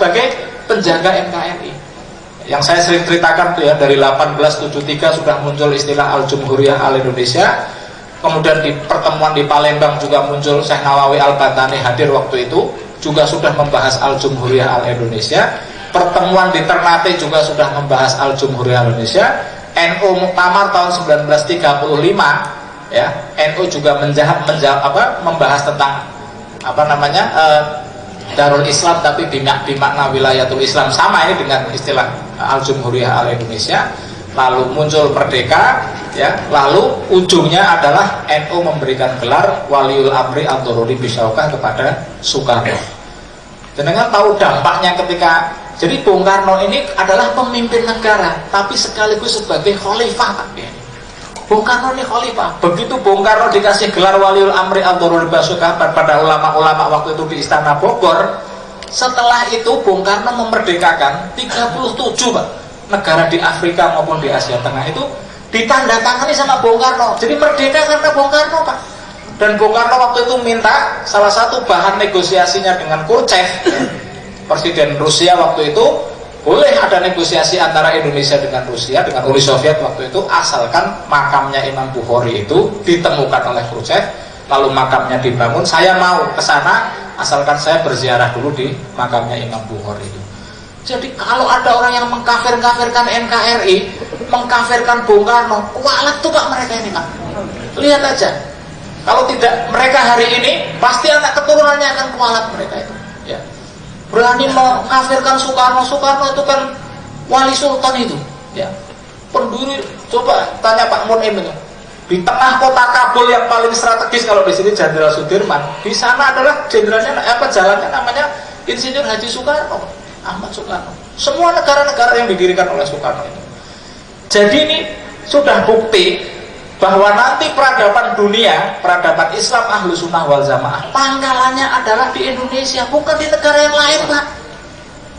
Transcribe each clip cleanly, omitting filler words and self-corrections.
sebagai penjaga NKRI. Yang saya sering ceritakan tuh ya, dari 1873 sudah muncul istilah Al-Jumhuriyah Al-Indonesia. Kemudian di pertemuan di Palembang juga muncul Syekh Nawawi Al-Batani hadir waktu itu, juga sudah membahas Al-Jumhuriyah Al-Indonesia. Pertemuan di Ternate juga sudah membahas Al-Jumhuriyah Al-Indonesia. NU Muktamar tahun 1935 ya, NU juga membahas tentang Darul Islam tapi bimakna wilayatul Islam, sama ini dengan istilah Al-Jumhuriyah Al-Indonesia. Lalu muncul Merdeka ya, lalu ujungnya adalah NU memberikan gelar Waliul Amri Ad-Daruri Bisyaukah kepada Soekarno. Jenengan tahu dampaknya ketika, jadi Bung Karno ini adalah pemimpin negara tapi sekaligus sebagai khalifah. Bung Karno ini khalifah. Begitu Bung Karno dikasih gelar Waliul Amri Ad-Daruri Bisyaukah pada ulama-ulama waktu itu di Istana Bogor, setelah itu Bung Karno memerdekakan 37 Pak negara di Afrika maupun di Asia Tengah itu ditandatangani sama Bung Karno. Jadi merdeka karena Bung Karno Pak. Dan Bung Karno waktu itu minta salah satu bahan negosiasinya dengan Khrushchev, Presiden Rusia waktu itu, boleh ada negosiasi antara Indonesia dengan Rusia, dengan Uni Soviet waktu itu, asalkan makamnya Imam Bukhari itu ditemukan oleh Khrushchev, lalu makamnya dibangun. Saya mau ke sana asalkan saya berziarah dulu di makamnya Imam Bukhari itu. Jadi kalau ada orang yang mengkafir-kafirkan NKRI, mengkafirkan Bung Karno, kualat tuh Pak mereka ini Pak. Lihat aja. Kalau tidak mereka hari ini, pasti anak keturunannya akan kualat mereka itu. Ya. Berani mengkafirkan Soekarno. Soekarno itu kan wali sultan itu. Ya. Pendiri, coba tanya Pak Munim itu. Di tengah kota Kabul yang paling strategis kalau di sini Jenderal Sudirman, di sana adalah jenderalnya jalannya namanya Insinyur Haji Soekarno. Ahmad Soekarno. Semua negara-negara yang didirikan oleh Soekarno itu. Jadi ini sudah bukti bahwa nanti peradaban dunia, peradaban Islam Ahlus Sunnah wal Jamaah, pangkalannya adalah di Indonesia, bukan di negara yang lain Pak.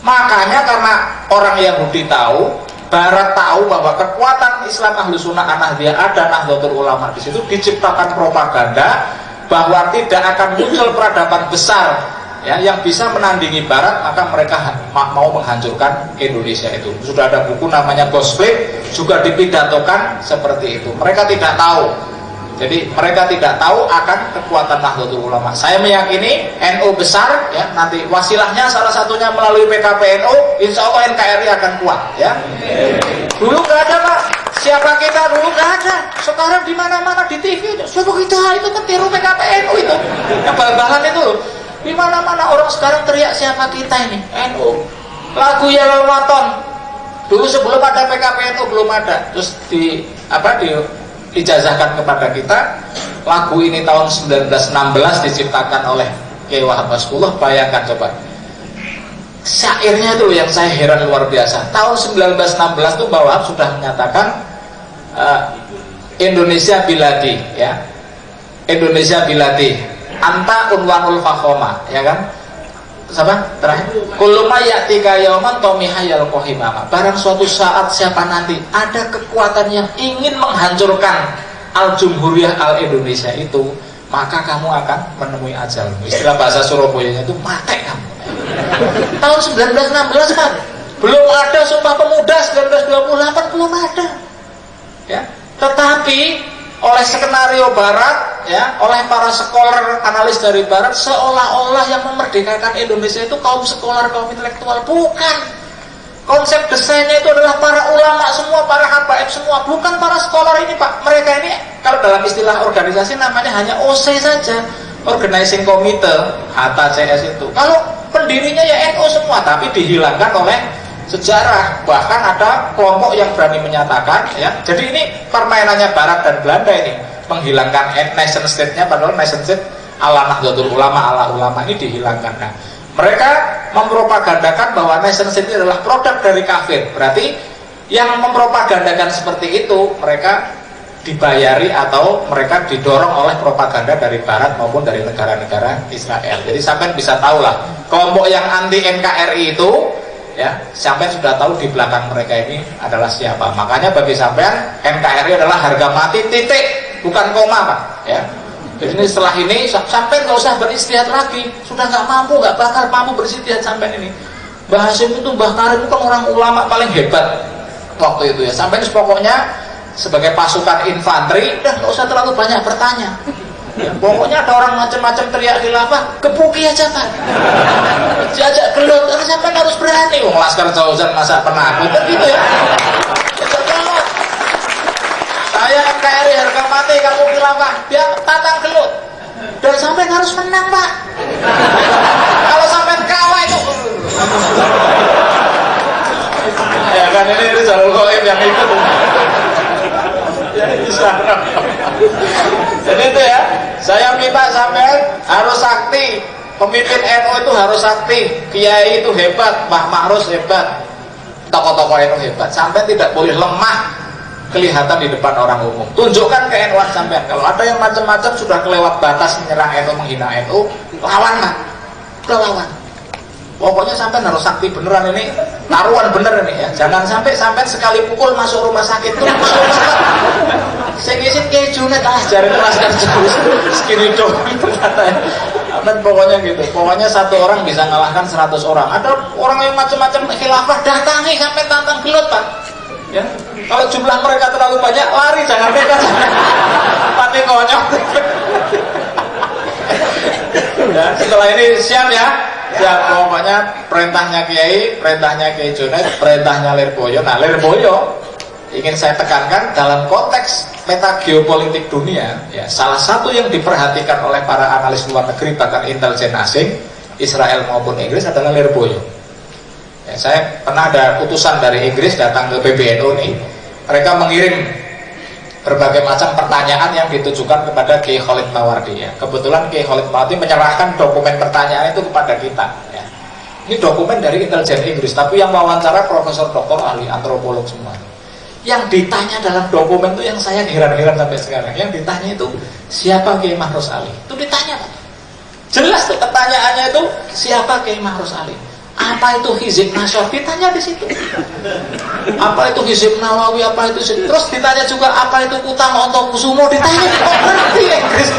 Makanya karena orang Yahudi tahu, Barat tahu bahwa kekuatan Islam Ahlus Sunnah An-Nahdliyah ada Nahdlatul Ulama di situ, diciptakan propaganda bahwa tidak akan muncul peradaban besar ya, yang bisa menandingi Barat, maka mereka mau menghancurkan Indonesia itu. Sudah ada buku namanya Gospel, juga dipidatokan seperti itu. Mereka tidak tahu. Jadi mereka tidak tahu akan kekuatan Nahdlatul Ulama. Saya meyakini NU besar ya, nanti wasilahnya salah satunya melalui PKPNU, insya Allah NKRI akan kuat ya. Dulu nggak ada Pak. Siapa kita dulu nggak ada. Sekarang di mana-mana di TV. Siapa kita itu kan tiru PKPNU itu. Yang bal-balan itu loh. Di mana-mana orang sekarang teriak siapa kita ini, NU. Lagu Yellow Waton dulu sebelum ada PKPNU belum ada, terus diijazahkan kepada kita. Lagu ini tahun 1916 diciptakan oleh Kiai Wahab Maskullah. Bayangkan coba, syairnya itu yang saya heran luar biasa. Tahun 1916 itu Mbah Wahab sudah menyatakan Indonesia biladi ya, Indonesia biladi anta unwanul fakhoma, ya kan? Siapa? Terakhir. Kullu may ya'tika yauman tomihayal kohimama. Barang suatu saat siapa nanti ada kekuatan yang ingin menghancurkan Al-Jumhuriyah Al-Indonesia itu, maka kamu akan menemui ajalmu. Istilah bahasa Surabayanya itu mate kamu. Tahun 1916 kan belum ada Sumpah Pemuda, 1928 belum ada. Ya. Tetapi oleh skenario Barat, ya, oleh para scholar analis dari Barat, seolah-olah yang memerdekakan Indonesia itu kaum scholar, kaum intelektual. Bukan. Konsep desainnya itu adalah para ulama semua, para habaib semua, bukan para scholar ini Pak. Mereka ini kalau dalam istilah organisasi namanya hanya OC saja, Organizing Committee, HTCS itu. Kalau pendirinya ya NU semua, tapi dihilangkan oleh sejarah. Bahkan ada kelompok yang berani menyatakan ya, jadi ini permainannya Barat dan Belanda ini, menghilangkan nation state-nya, padahal nation state ala Nahdlatul Ulama, ala ulama ini dihilangkan. Nah, mereka mempropagandakan bahwa nation state ini adalah produk dari kafir. Berarti yang mempropagandakan seperti itu mereka dibayari atau mereka didorong oleh propaganda dari Barat maupun dari negara-negara Israel. Jadi sampai bisa tahu lah, kelompok yang anti NKRI itu ya, sampai sudah tahu di belakang mereka ini adalah siapa. Makanya bagi sampean NKRI adalah harga mati titik, bukan koma Pak ya. Jadi setelah ini sampai nggak usah beristihad lagi, sudah nggak mampu, nggak bakal mampu beristihad sampai ini. Mbah Hasim itu, Mbah Karim itu kan orang ulama paling hebat waktu itu ya. Sampai pokoknya sebagai pasukan infanteri udah nggak usah terlalu banyak bertanya ya, pokoknya ada orang macam-macam teriak khilafah, gebuki aja Pak, diajak gelut, sampai harus berani. Wong Laskar Jauzan masa penakut kan gitu ya. Saya NKRI harga mati, kamu khilafah, dia tatang gelut dan sampai harus menang Pak. Kalau sampai kalah itu ya kan, ini Rizalul Ghaib yang ikut ya, jadi itu ya, saya minta sampai harus sakti, pemimpin NU itu harus sakti, kiai itu hebat, Mbah Ma'rus hebat, tokoh-tokoh NU hebat, sampai tidak boleh lemah kelihatan di depan orang umum. Tunjukkan ke NU sampai, kalau ada yang macam-macam sudah kelewat batas menyerang NU, menghina NU, lawan lah, udah lawan. Pokoknya sampai harus sakti beneran, ini taruhan bener ini ya. Jangan sampai sekali pukul masuk rumah sakit tuh. Saya ngisin kayak Junet jari Laskar Jauzan segini dong ternyata ya. Pokoknya gitu. Pokoknya satu orang bisa ngalahkan 100 orang. Ada orang yang macam-macam khilafah datangi sampai tantang gelut Pak. Ya. Kalau jumlah mereka terlalu banyak, lari jangan mereka. Mati konyol. Ya, setelah ini siap ya. Ya, pokoknya perintahnya Kiai Junet, perintahnya Lirboyo. Nah, Lirboyo ingin saya tekankan dalam konteks peta geopolitik dunia, ya, salah satu yang diperhatikan oleh para analis luar negeri, bahkan intelijen asing, Israel maupun Inggris adalah Lirboyo. Ya, saya pernah ada utusan dari Inggris datang ke PBNU nih, mereka mengirim berbagai macam pertanyaan yang ditujukan kepada Kiai Khalid Mawardi ya. Kebetulan Kiai Khalid Mawardi menyerahkan dokumen pertanyaan itu kepada kita ya. Ini dokumen dari intelijen Inggris, tapi yang wawancara profesor doktor ahli antropolog semua. Yang ditanya dalam dokumen itu yang saya heran-heran sampai sekarang. Yang ditanya itu siapa Kiai Mahrus Ali? Itu ditanya Pak. Jelas tuh pertanyaannya itu siapa Kiai Mahrus Ali? Apa itu Hizib Nasyar? Ditanya di situ. Apa itu Hizib Nawawi? Apa itu? Terus ditanya juga apa itu Utama Kusumo? Ditanya. Kok ngerti Inggris?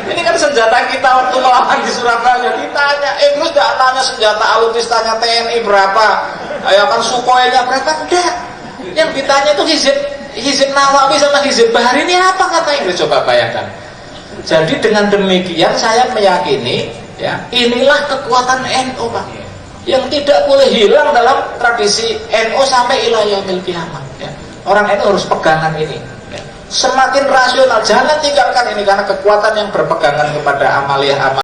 Ini kan senjata kita waktu melawan di Surabaya. Ditanya. Inggris tidak tanya senjata alutistanya TNI berapa? Ya kan Sukhoi-nya berapa? Enggak. Yang ditanya itu Hizib Nawawi sama Hizib Bahri ini apa kata Inggris? Coba bayangkan. Jadi dengan demikian saya meyakini ya, inilah kekuatan NU Pak, yang tidak boleh hilang dalam tradisi NU sampai ila yaumil qiyamah ya. Orang NU harus pegangan ini ya. Semakin rasional, jangan tinggalkan ini, karena kekuatan yang berpegangan kepada amaliyah